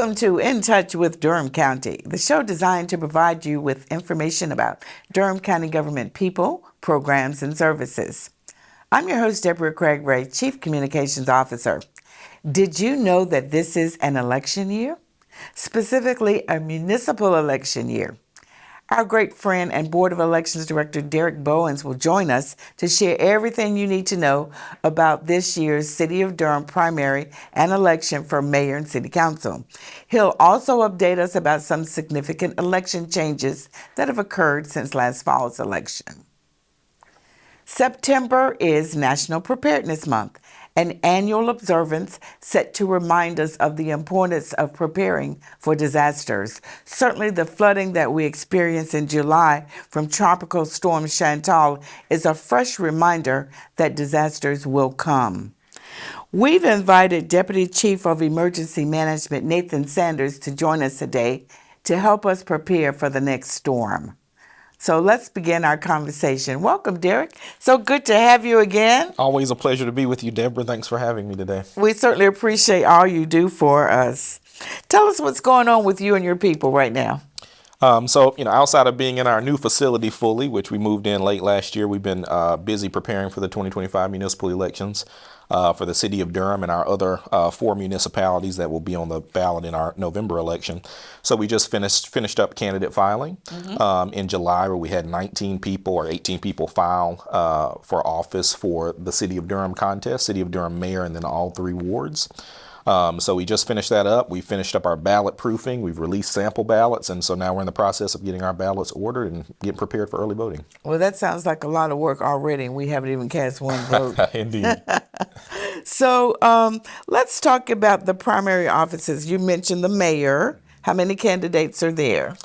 Welcome to In Touch with Durham County, the show designed to provide you with information about Durham County government people, programs, and services. I'm your host, Deborah Craig-Ray, Chief Communications Officer. Did you know that this is an election year? Specifically, a municipal election year. Our great friend and Board of Elections Director Derek Bowens will join us to share everything you need to know about this year's City of Durham primary and election for mayor and city council. He'll also update us about some significant election changes that have occurred since last fall's election. September is National Preparedness Month, an annual observance set to remind us of the importance of preparing for disasters. Certainly the flooding that we experienced in July from Tropical Storm Chantal is a fresh reminder that disasters will come. We've invited Deputy Chief of Emergency Management Nathan Sanders to join us today to help us prepare for the next storm. So let's begin our conversation. Welcome, Derek. So good to have you again. Always a pleasure to be with you, Deborah. Thanks for having me today. We certainly appreciate all you do for us. Tell us what's going on with you and your people right now. Outside of being in our new facility fully, which we moved in late last year, we've been busy preparing for the 2025 municipal elections for the city of Durham and our other 4 municipalities that will be on the ballot in our November election. So we just finished up candidate filing in July, where we had 19 people or 18 people file for office for the City of Durham contest, City of Durham mayor, and then all 3 wards. So we just finished that up. We finished up our ballot proofing. We've released sample ballots. And so now we're in the process of getting our ballots ordered and getting prepared for early voting. Well, that sounds like a lot of work already, and we haven't even cast one vote. Indeed. So let's talk about the primary offices. You mentioned the mayor. How many candidates are there?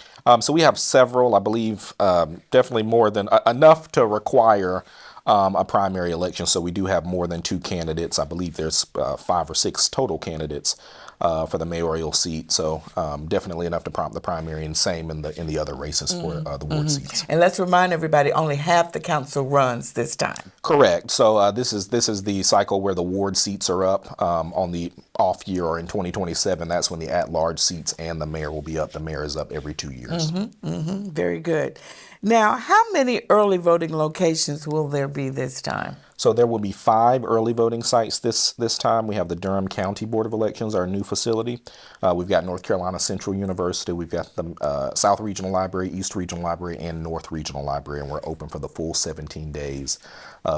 So we have several, I believe, definitely more than enough to require a primary election. So we do have more than 2 candidates. I believe there's 5 or 6 total candidates for the mayoral seat. So definitely enough to prompt the primary, and same in the other races for the ward seats. And let's remind everybody, only half the council runs this time. Correct. So this is the cycle where the ward seats are up on the off year, or in 2027. That's when the at-large seats and the mayor will be up. The mayor is up every 2 years. Very good. Now, how many early voting locations will there be this time? So there will be 5 early voting sites this time. We have the Durham County Board of Elections, our new facility. We've got North Carolina Central University. We've got the South Regional Library, East Regional Library, and North Regional Library. And we're open for the full 17 days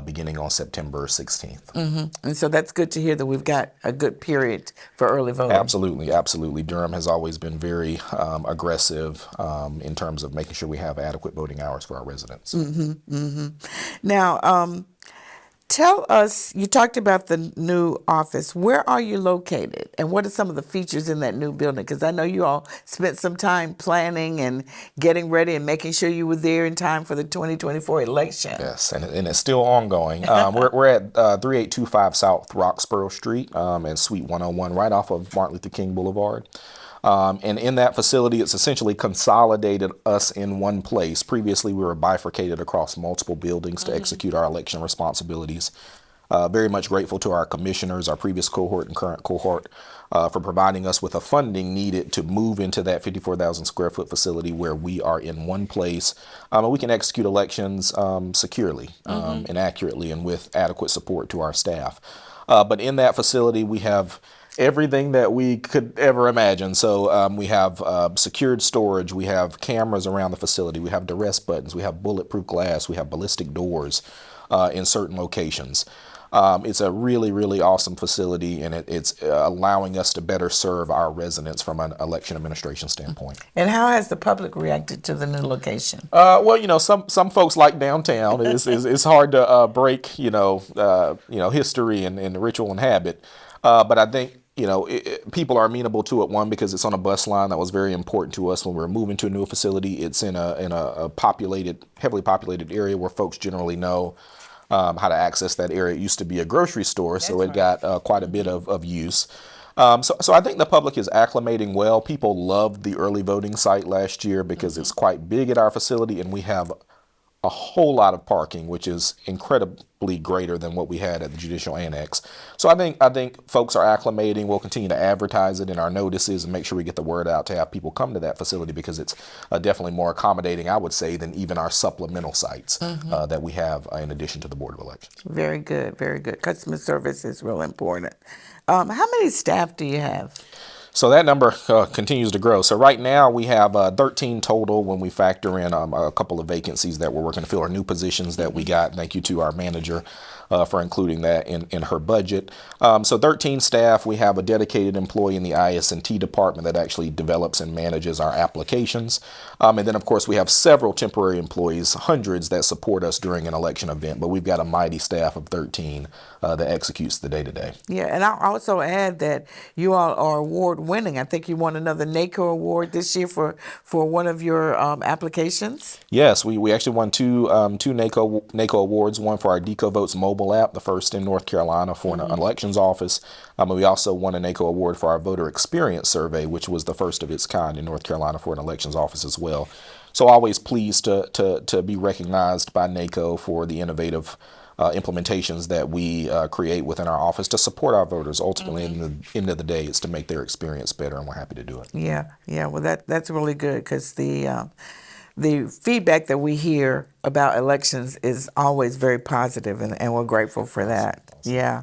beginning on September 16th. And so that's good to hear that we've got a good period for early voting. Absolutely, absolutely. Durham has always been very aggressive in terms of making sure we have adequate voting hours for our residents. Now, tell us, you talked about the new office. Where are you located, and what are some of the features in that new building? Because I know you all spent some time planning and getting ready and making sure you were there in time for the 2024 election. Yes, and it's still ongoing. We're at 3825 South Roxborough Street and Suite 101, right off of Martin Luther King Boulevard. And in that facility, it's essentially consolidated us in one place. Previously, we were bifurcated across multiple buildings to execute our election responsibilities. Very much grateful to our commissioners, our previous cohort and current cohort, for providing us with the funding needed to move into that 54,000 square foot facility where we are in one place. And we can execute elections securely and accurately and with adequate support to our staff. But in that facility, we have everything that we could ever imagine. So we have secured storage, we have cameras around the facility, we have duress buttons, we have bulletproof glass, we have ballistic doors in certain locations. It's a really, really awesome facility, and it's allowing us to better serve our residents from an election administration standpoint. And how has the public reacted to the new location? Some folks like downtown. It's hard to break, history and ritual and habit. But I think people are amenable to it. One, because it's on a bus line. That was very important to us when we were moving to a new facility. It's in a heavily populated area where folks generally know how to access that area. It used to be a grocery store, so it got quite a bit of use. So I think the public is acclimating well. People loved the early voting site last year because it's quite big at our facility, and we have a whole lot of parking, which is incredibly greater than what we had at the Judicial Annex. So I think folks are acclimating. We'll continue to advertise it in our notices and make sure we get the word out to have people come to that facility, because it's definitely more accommodating, I would say, than even our supplemental sites that we have in addition to the Board of Elections. Very good, very good. Customer service is real important. How many staff do you have? So that number continues to grow. So right now we have 13 total when we factor in a couple of vacancies that we're working to fill, or new positions that we got. Thank you to our manager for including that in her budget. So 13 staff. We have a dedicated employee in the IS&T department that actually develops and manages our applications. And then, of course, we have several temporary employees, hundreds, that support us during an election event. But we've got a mighty staff of 13 that executes the day-to-day. Yeah, and I'll also add that you all are award-winning. I think you won another NACO award this year for one of your applications. Yes, we actually won two NACO awards. One for our Deco Votes mobile app, the first in North Carolina for an elections office. And we also won a NACO award for our voter experience survey, which was the first of its kind in North Carolina for an elections office as well. So always pleased to be recognized by NACO for the innovative implementations that we create within our office to support our voters. Ultimately, in the end of the day, it's to make their experience better, and we're happy to do it. Yeah. Well, that's really good, because the feedback that we hear about elections is always very positive, and we're grateful for that. Yeah.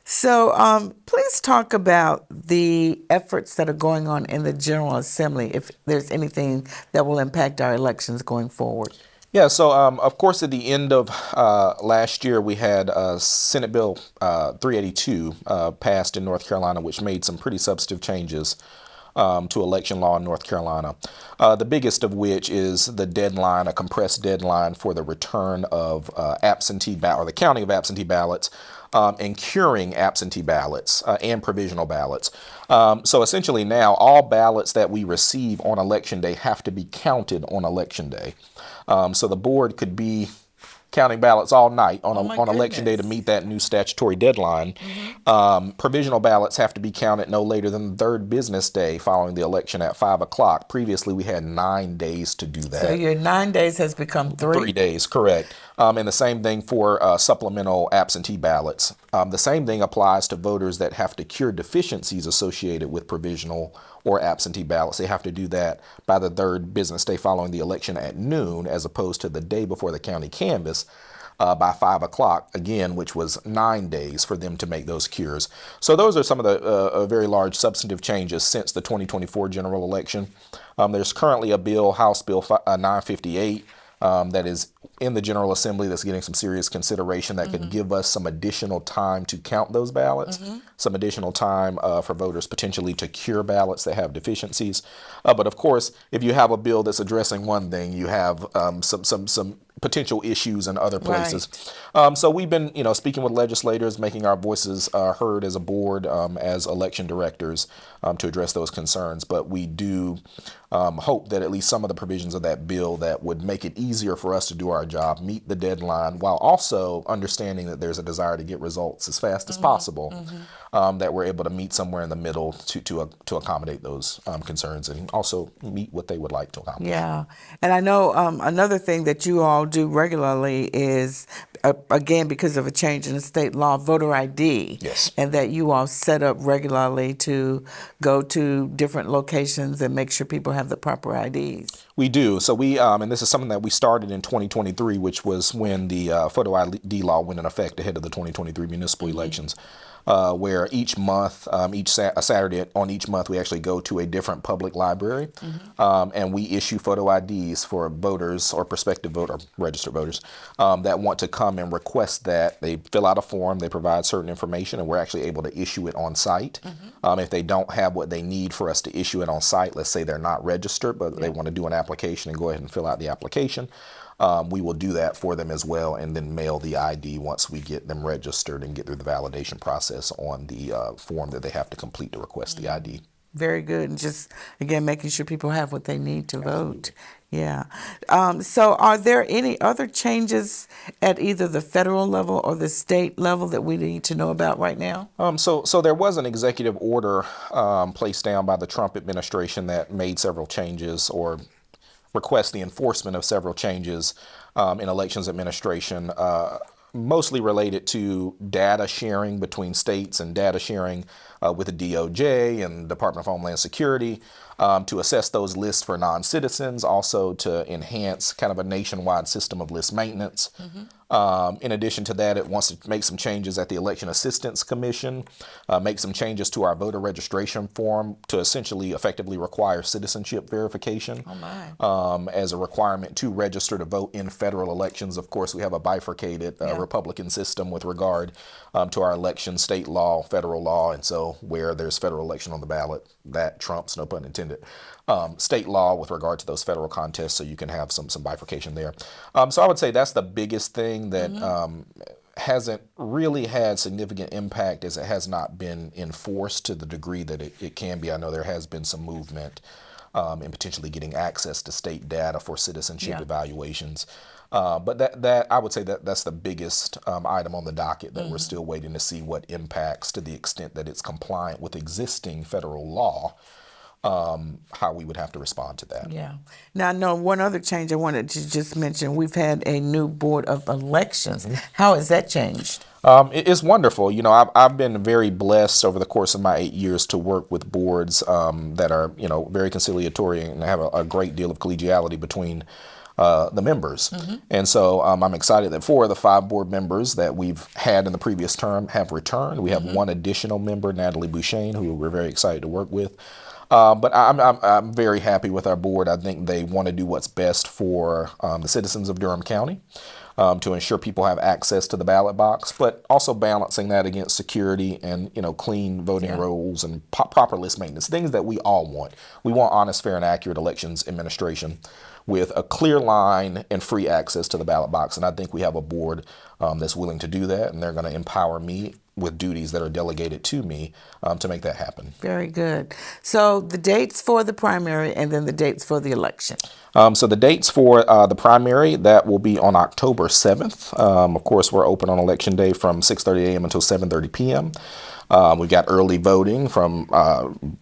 So please talk about the efforts that are going on in the General Assembly, if there's anything that will impact our elections going forward. Yeah, so of course, at the end of last year, we had Senate Bill 382 passed in North Carolina, which made some pretty substantive changes to election law in North Carolina. The biggest of which is the deadline, a compressed deadline for the return of absentee ballot, or the counting of absentee ballots, and curing absentee ballots and provisional ballots. So essentially now all ballots that we receive on election day have to be counted on election day. So the board could be counting ballots all night on election day to meet that new statutory deadline. Provisional ballots have to be counted no later than the third business day following the election at 5 o'clock. Previously, we had 9 days to do that. So your 9 days has become 3? 3 days, correct. And the same thing for supplemental absentee ballots. The same thing applies to voters that have to cure deficiencies associated with provisional or absentee ballots. They have to do that by the third business day following the election at noon, as opposed to the day before the county canvass by 5 o'clock, again, which was 9 days for them to make those cures. So those are some of the very large substantive changes since the 2024 general election. There's currently a bill, House Bill 958, that is in the General Assembly that's getting some serious consideration that could give us some additional time to count those ballots, some additional time for voters potentially to cure ballots that have deficiencies. But of course, if you have a bill that's addressing one thing, you have some potential issues in other places. Right. So we've been, speaking with legislators, making our voices heard as a board, as election directors, to address those concerns. But we do hope that at least some of the provisions of that bill that would make it easier for us to do our job, meet the deadline, while also understanding that there's a desire to get results as fast as possible, that we're able to meet somewhere in the middle to accommodate those concerns and also meet what they would like to accomplish. Yeah. And I know another thing that you all do regularly is, again, because of a change in the state law, voter ID. Yes. And that you all set up regularly to go to different locations and make sure people have the proper IDs. We do. So we, and this is something that we started in 2023, which was when the photo ID law went in effect ahead of the 2023 municipal elections. Where each month, a Saturday on each month, we actually go to a different public library, and we issue photo IDs for voters or prospective voter, registered voters, that want to come and request that. They fill out a form, they provide certain information, and we're actually able to issue it on site. If they don't have what they need for us to issue it on site, let's say they're not registered, but they want to do an application and go ahead and fill out the application. We will do that for them as well, and then mail the ID once we get them registered and get through the validation process on the form that they have to complete to request the ID. Very good. And just, again, making sure people have what they need to vote. Yeah. So are there any other changes at either the federal level or the state level that we need to know about right now? So there was an executive order placed down by the Trump administration that made several changes, or request the enforcement of several changes in elections administration, mostly related to data sharing between states and data sharing with the DOJ and Department of Homeland Security to assess those lists for non-citizens, also to enhance kind of a nationwide system of list maintenance. In addition to that, it wants to make some changes at the Election Assistance Commission, make some changes to our voter registration form to essentially effectively require citizenship verification as a requirement to register to vote in federal elections. Of course, we have a bifurcated Republican system with regard to our election, state law, federal law, and so where there's federal election on the ballot, that trumps, no pun intended, state law with regard to those federal contests, so you can have some bifurcation there. So I would say that's the biggest thing that hasn't really had significant impact, as it has not been enforced to the degree that it can be. I know there has been some movement in potentially getting access to state data for citizenship evaluations. But that I would say that's the biggest item on the docket that we're still waiting to see what impacts, to the extent that it's compliant with existing federal law, how we would have to respond to that. Yeah. Now, I know one other change I wanted to just mention. We've had a new board of elections. How has that changed? It's wonderful. You know, I've been very blessed over the course of my 8 years to work with boards that are, very conciliatory and have a great deal of collegiality between the members. And so I'm excited that 4 of the 5 board members that we've had in the previous term have returned. We have one additional member, Natalie Bouchain, who we're very excited to work with. But I'm very happy with our board. I think they want to do what's best for the citizens of Durham County, to ensure people have access to the ballot box, but also balancing that against security and clean voting rolls and proper list maintenance, things that we all want. We want honest, fair, and accurate elections administration with a clear line and free access to the ballot box. And I think we have a board that's willing to do that, and they're going to empower me with duties that are delegated to me to make that happen. Very good. So the dates for the primary and then the dates for the election. So the dates for the primary, that will be on October 7th. Of course, we're open on Election Day from 6:30 a.m. until 7:30 p.m. We've got early voting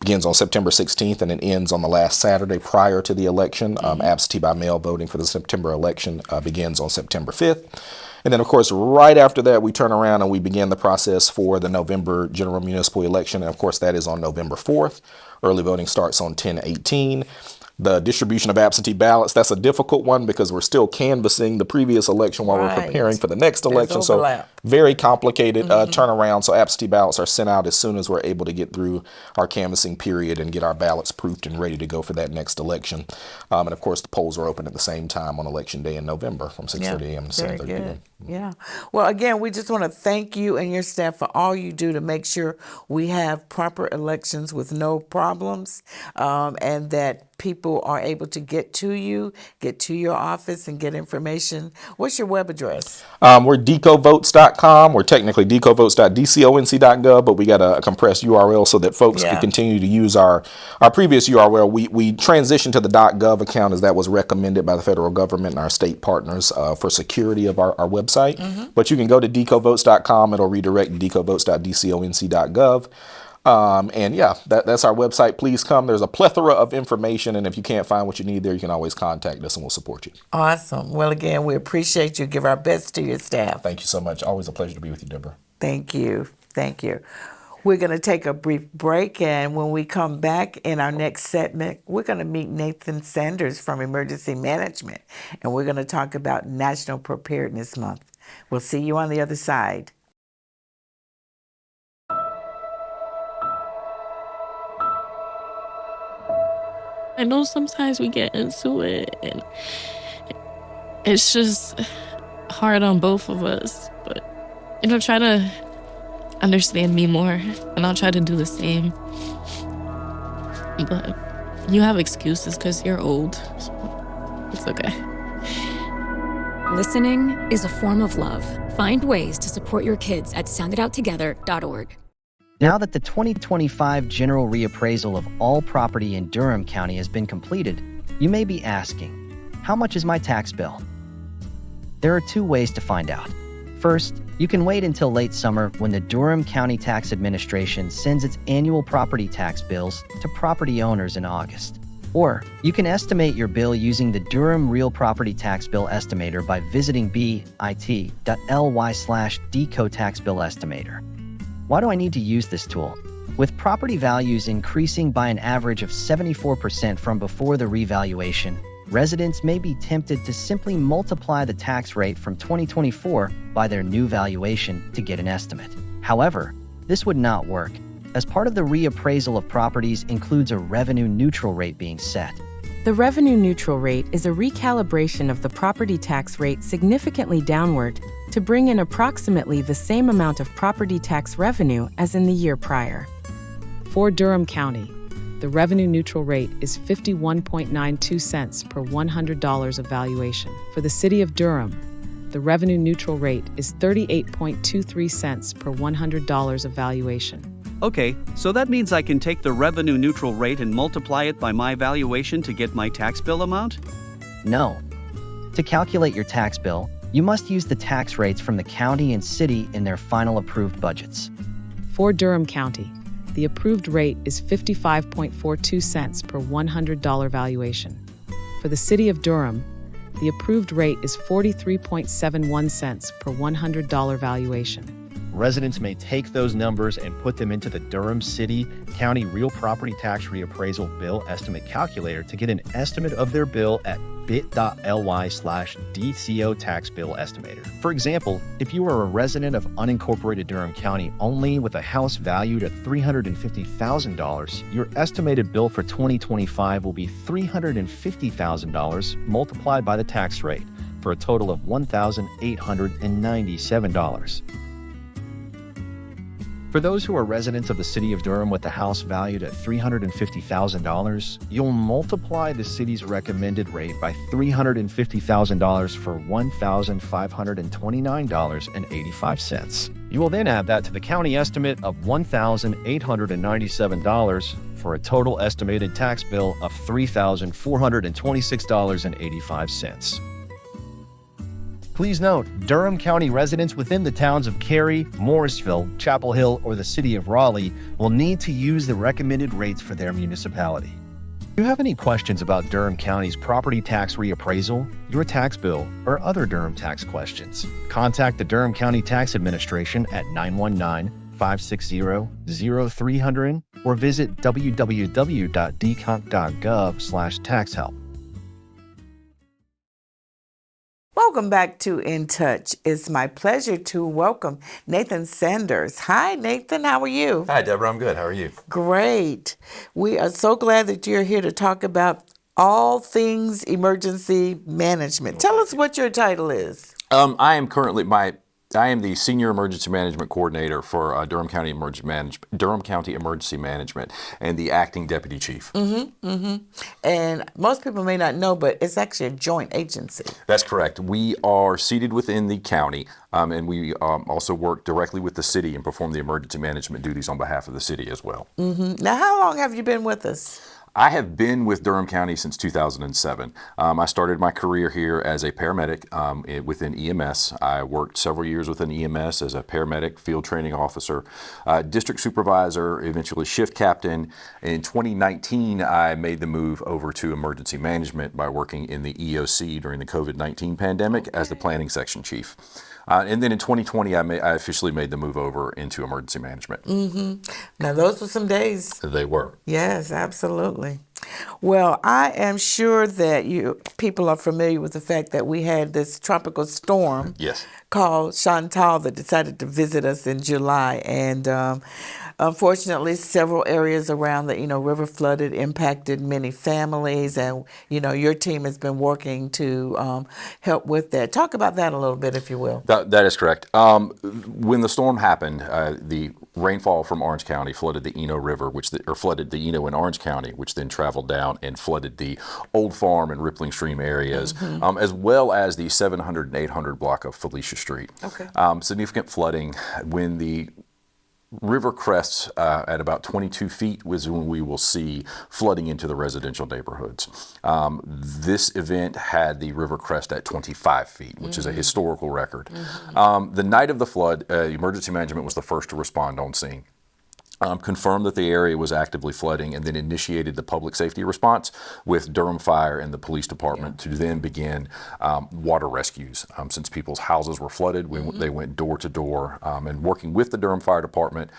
begins on September 16th and it ends on the last Saturday prior to the election. Absentee by mail voting for the September election begins on September 5th. And then, of course, right after that, we turn around and we begin the process for the November general municipal election. And, of course, that is on November 4th. Early voting starts on 10/18. The distribution of absentee ballots, that's a difficult one because we're still canvassing the previous election while we're preparing for the next election. So very complicated turnaround. So absentee ballots are sent out as soon as we're able to get through our canvassing period and get our ballots proofed and ready to go for that next election. And of course, the polls are open at the same time on Election Day in November from 6:30 a.m. to 7:30 p.m. Yeah. Well, again, we just want to thank you and your staff for all you do to make sure we have proper elections with no problems, and that people are able to get to you, get to your office, and get information. What's your web address? We're decovotes.com. We're technically decovotes.dconc.gov, but we got a compressed URL so that folks can continue to use our previous URL. We transitioned to the .gov account as that was recommended by the federal government and our state partners for security of our website. But you can go to decovotes.com. It'll redirect to decovotes.dconc.gov. And yeah, that's our website. Please come. There's a plethora of information, and if you can't find what you need there, you can always contact us and we'll support you. Awesome. Well, again, we appreciate you. Give our best to your staff. Thank you so much. Always a pleasure to be with you, Deborah. Thank you. Thank you. We're going to take a brief break, and when we come back in our next segment, we're going to meet Nathan Sanders from Emergency Management, and we're going to talk about National Preparedness Month. We'll see you on the other side. I know sometimes we get into it and it's just hard on both of us, but try to understand me more and I'll try to do the same. But you have excuses because you're old, so it's okay. Listening is a form of love. Find ways to support your kids at sounditouttogether.org. Now that the 2025 general reappraisal of all property in Durham County has been completed, you may be asking, how much is my tax bill? There are 2 ways to find out. First, you can wait until late summer when the Durham County Tax Administration sends its annual property tax bills to property owners in August. Or you can estimate your bill using the Durham Real Property Tax Bill Estimator by visiting bit.ly/DCO-Tax-Bill-Estimator. Why do I need to use this tool? With property values increasing by an average of 74% from before the revaluation, residents may be tempted to simply multiply the tax rate from 2024 by their new valuation to get an estimate. However, this would not work, as part of the reappraisal of properties includes a revenue-neutral rate being set. The revenue-neutral rate is a recalibration of the property tax rate significantly downward to bring in approximately the same amount of property tax revenue as in the year prior. For Durham County, the revenue-neutral rate is 51.92 cents per $100 of valuation. For the City of Durham, the revenue-neutral rate is 38.23 cents per $100 of valuation. Okay, so that means I can take the revenue-neutral rate and multiply it by my valuation to get my tax bill amount? No. To calculate your tax bill, you must use the tax rates from the county and city in their final approved budgets. For Durham County, the approved rate is 55.42 cents per $100 valuation. For the City of Durham, the approved rate is 43.71 cents per $100 valuation. Residents may take those numbers and put them into the Durham City County Real Property Tax Reappraisal Bill Estimate Calculator to get an estimate of their bill at bit.ly/DCO Tax Bill Estimator. For example, if you are a resident of unincorporated Durham County only with a house valued at $350,000, your estimated bill for 2025 will be $350,000 multiplied by the tax rate for a total of $1,897. For those who are residents of the City of Durham with a house valued at $350,000, you'll multiply the city's recommended rate by $350,000 for $1,529.85. You will then add that to the county estimate of $1,897 for a total estimated tax bill of $3,426.85. Please note, Durham County residents within the towns of Cary, Morrisville, Chapel Hill, or the City of Raleigh will need to use the recommended rates for their municipality. If you have any questions about Durham County's property tax reappraisal, your tax bill, or other Durham tax questions, contact the Durham County Tax Administration at 919-560-0300 or visit www.dcont.gov/taxhelp. Welcome back to In Touch. It's my pleasure to welcome Nathan Sanders. Hi, Nathan. How are you? Hi, Deborah. I'm good. How are you? Great. We are so glad that you're here to talk about all things emergency management. Tell us what your title is. I am the Senior Emergency Management Coordinator for Durham County Emergency Management, and the Acting Deputy Chief. And most people may not know, but it's actually a joint agency. That's correct. We are seated within the county, and we also work directly with the city and perform the emergency management duties on behalf of the city as well. Now, how long have you been with us? I have been with Durham County since 2007. I started my career here as a paramedic within EMS. I worked several years within EMS as a paramedic, field training officer, district supervisor, eventually shift captain. In 2019, I made the move over to emergency management by working in the EOC during the COVID-19 pandemic as the planning section chief. And then in 2020, I officially made the move over into emergency management. Now, those were some days. They were. Yes, absolutely. Well, I am sure that people are familiar with the fact that we had this tropical storm called Chantal that decided to visit us in July. And unfortunately, several areas around the river flooded, impacted many families. And, your team has been working to help with that. Talk about that a little bit, if you will. That is correct. When the storm happened, the rainfall from Orange County flooded the Eno River, flooded the Eno in Orange County, which then traveled down and flooded the Old Farm and Rippling Stream areas, as well as the 700 and 800 block of Felicia Street. Significant flooding. When the river crests at about 22 feet was when we will see flooding into the residential neighborhoods. This event had the river crest at 25 feet, which is a historical record. The night of the flood, emergency management was the first to respond on scene. confirmed that the area was actively flooding, and then initiated the public safety response with Durham Fire and the police department to then begin water rescues. Since people's houses were flooded, they went door to door, and working with the Durham Fire Department,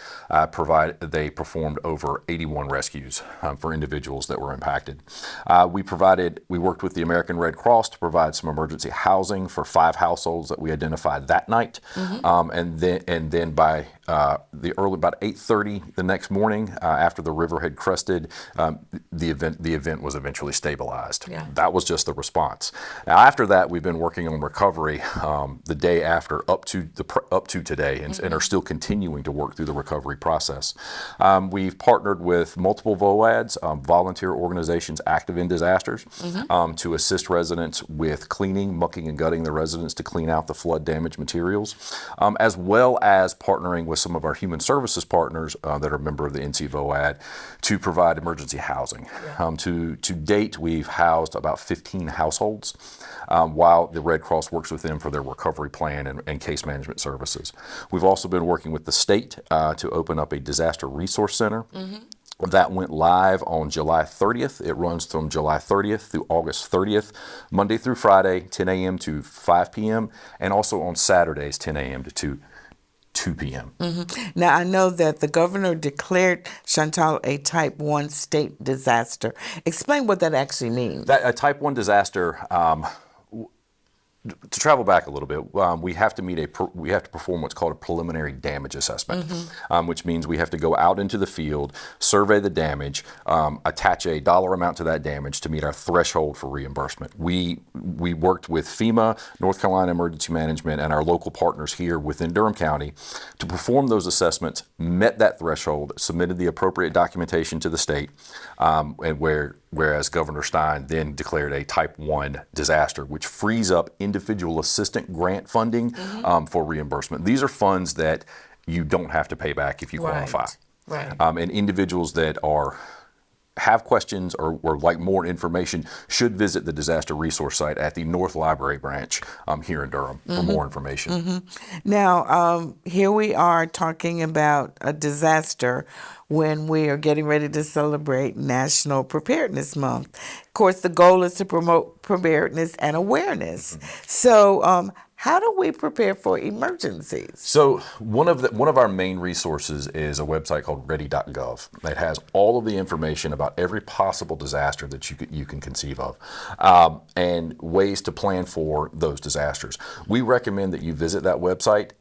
they performed over 81 rescues for individuals that were impacted. We worked with the American Red Cross to provide some emergency housing for 5 households that we identified that night, and then by about 8:30 the next morning, after the river had crested, the event was eventually stabilized. Yeah. That was just the response. Now, after that, we've been working on recovery the day after up to today, and are still continuing to work through the recovery process. We've partnered with multiple VOADs, volunteer organizations active in disasters, to assist residents with cleaning, mucking, and gutting the residents to clean out the flood damaged materials, as well as partnering with some of our human services partners that are a member of the NC VOAD to provide emergency housing. To date, we've housed about 15 households, while the Red Cross works with them for their recovery plan and case management services. We've also been working with the state to open up a disaster resource center. That went live on July 30th. It runs from July 30th through August 30th, Monday through Friday, 10 a.m. to 5 p.m., and also on Saturdays, 10 a.m. to 2 p.m. Now, I know that the governor declared Chantal a Type 1 state disaster. Explain what that actually means. A Type 1 disaster, to travel back a little bit, we have to perform what's called a preliminary damage assessment, which means we have to go out into the field, survey the damage, attach a dollar amount to that damage to meet our threshold for reimbursement. We worked with FEMA, North Carolina Emergency Management, and our local partners here within Durham County to perform those assessments, met that threshold, submitted the appropriate documentation to the state, whereas Governor Stein then declared a Type 1 disaster, which frees up individual assistant grant funding for reimbursement. These are funds that you don't have to pay back if you qualify. Right. And individuals that have questions or like more information should visit the disaster resource site at the North Library branch here in Durham for more information. Now, here we are talking about a disaster when we are getting ready to celebrate National Preparedness Month. Of course, the goal is to promote preparedness and awareness. So, how do we prepare for emergencies? So one of our main resources is a website called ready.gov that has all of the information about every possible disaster that you can conceive of, and ways to plan for those disasters. We recommend that you visit that website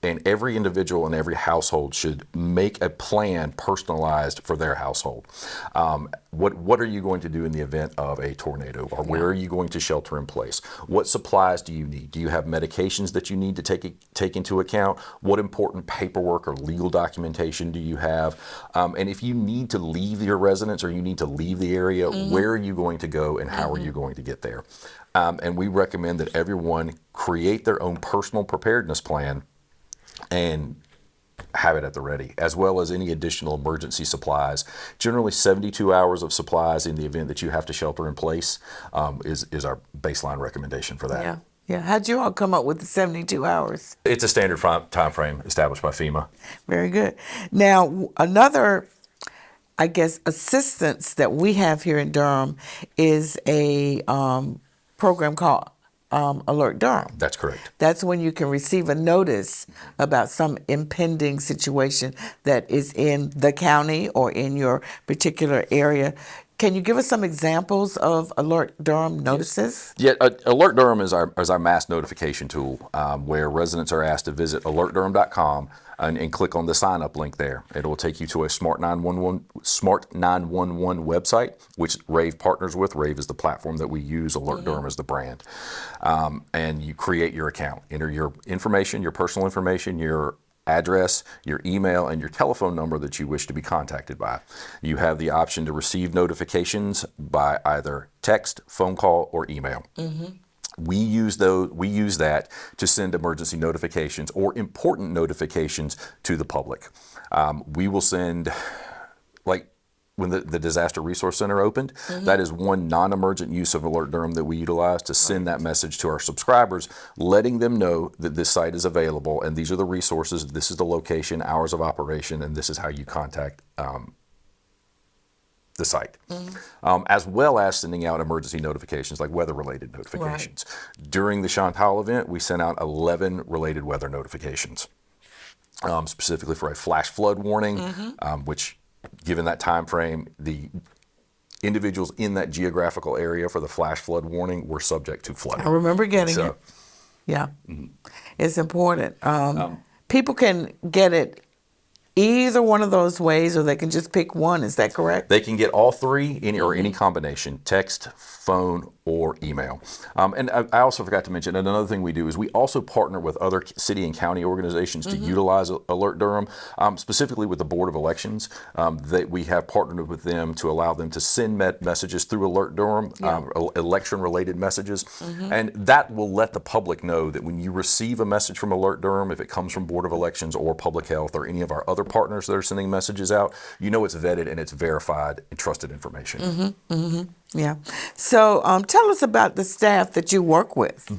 and every individual and every household should make a plan personalized for their household. What are you going to do in the event of a tornado, or where are you going to shelter in place? What supplies do you need? Do you have medications that you need to take into account? What important paperwork or legal documentation do you have? And if you need to leave your residence or you need to leave the area, where are you going to go and how are you going to get there? And we recommend that everyone create their own personal preparedness plan and have it at the ready, as well as any additional emergency supplies. Generally 72 hours of supplies in the event that you have to shelter in place is our baseline recommendation for that. Yeah. How'd you all come up with the 72 hours? It's a standard time frame established by FEMA. Very good. Now, another, I guess, assistance that we have here in Durham is a program called Alert Durham. That's correct. That's when you can receive a notice about some impending situation that is in the county or in your particular area. Can you give us some examples of Alert Durham notices? Yeah, Alert Durham is our mass notification tool, where residents are asked to visit alertdurham.com and click on the sign up link there. It will take you to a Smart 911 website, which Rave partners with. Rave is the platform that we use. Alert Durham is the brand. And you create your account. Enter your information, your personal information, your address, your email, and your telephone number that you wish to be contacted by. You have the option to receive notifications by either text, phone call, or email. We use that to send emergency notifications or important notifications to the public. We will send, the Disaster Resource Center opened, that is one non-emergent use of Alert Durham that we utilize to send that message to our subscribers, letting them know that this site is available and these are the resources, this is the location, hours of operation, and this is how you contact the site, as well as sending out emergency notifications like weather-related notifications. During the Chantal event, we sent out 11 related weather notifications, specifically for a flash flood warning, which, given that time frame, the individuals in that geographical area for the flash flood warning were subject to flooding. I remember getting it. Yeah, it's important. People can get it either one of those ways, or they can just pick one. Is that correct? They can get all three, any combination: text, phone, or email. And I also forgot to mention, and another thing we do is we also partner with other city and county organizations to utilize Alert Durham, specifically with the Board of Elections. That we have partnered with them to allow them to send messages through Alert Durham, election-related messages, and that will let the public know that when you receive a message from Alert Durham, if it comes from Board of Elections or Public Health or any of our other partners that are sending messages out, you know it's vetted and it's verified and trusted information. Yeah. So tell us about the staff that you work with.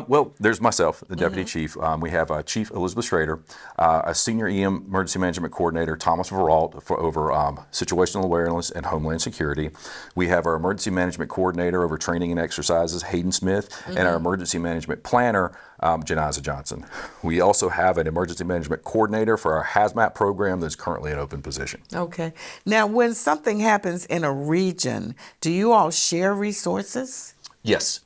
Well, there's myself, the Deputy Chief. We have Chief Elizabeth Schrader, a Senior EM Emergency Management Coordinator, Thomas Veralt, for over situational awareness and homeland security. We have our Emergency Management Coordinator over training and exercises, Hayden Smith, and our Emergency Management Planner, Janiza Johnson. We also have an Emergency Management Coordinator for our HAZMAT program that's currently an open position. Okay. Now, when something happens in a region, do you all share resources? Yes.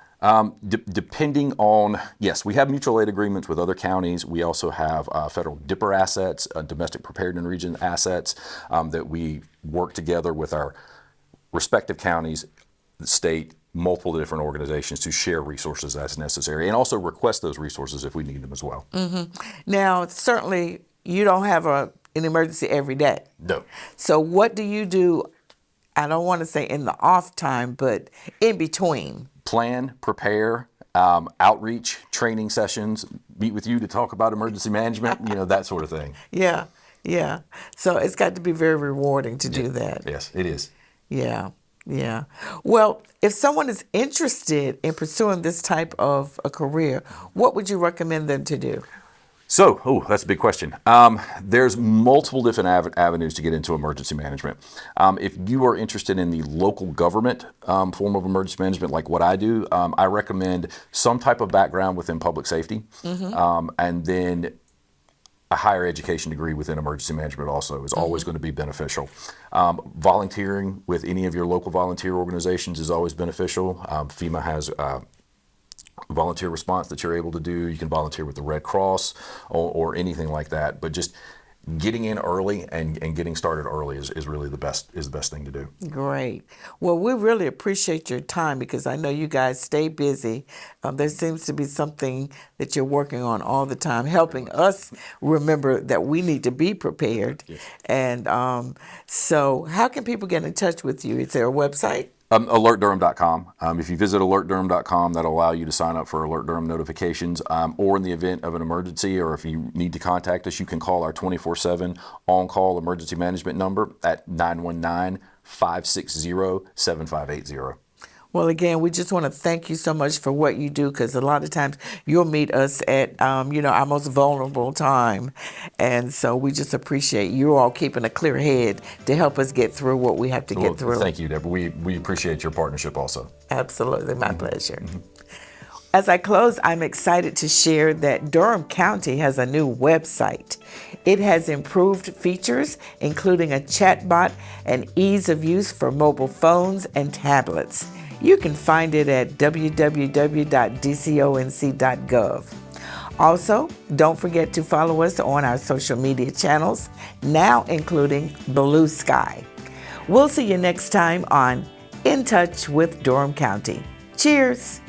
Depending on, yes, we have mutual aid agreements with other counties. We also have federal DIPPER assets, domestic preparedness region assets that we work together with our respective counties, the state, multiple different organizations to share resources as necessary and also request those resources if we need them as well. Now, certainly you don't have an emergency every day. No. So what do you do, I don't want to say in the off time, but in between? Plan, prepare, outreach, training sessions, meet with you to talk about emergency management, that sort of thing. Yeah. So it's got to be very rewarding to do that. Yes, it is. Yeah. Well, if someone is interested in pursuing this type of a career, what would you recommend them to do? So, that's a big question. There's multiple different avenues to get into emergency management. If you are interested in the local government form of emergency management, like what I do, I recommend some type of background within public safety, and then a higher education degree within emergency management also is always going to be beneficial. Volunteering with any of your local volunteer organizations is always beneficial. FEMA has volunteer response that you're able to do. You can volunteer with the Red Cross or anything like that. But just getting in early and getting started early is really the best thing to do. Great. Well, we really appreciate your time because I know you guys stay busy. There seems to be something that you're working on all the time, helping us remember that we need to be prepared. Yes. And so how can people get in touch with you? Is there a website? AlertDurham.com. If you visit AlertDurham.com, that'll allow you to sign up for Alert Durham notifications, or in the event of an emergency, or if you need to contact us, you can call our 24/7 on-call emergency management number at 919-560-7580. Well, again, we just want to thank you so much for what you do because a lot of times you'll meet us at, our most vulnerable time. And so we just appreciate you all keeping a clear head to help us get through what we have to get through. Thank you, Deborah. We appreciate your partnership also. Absolutely. My pleasure. As I close, I'm excited to share that Durham County has a new website. It has improved features, including a chatbot and ease of use for mobile phones and tablets. You can find it at www.dconc.gov. Also, don't forget to follow us on our social media channels, now including Blue Sky. We'll see you next time on In Touch with Durham County. Cheers.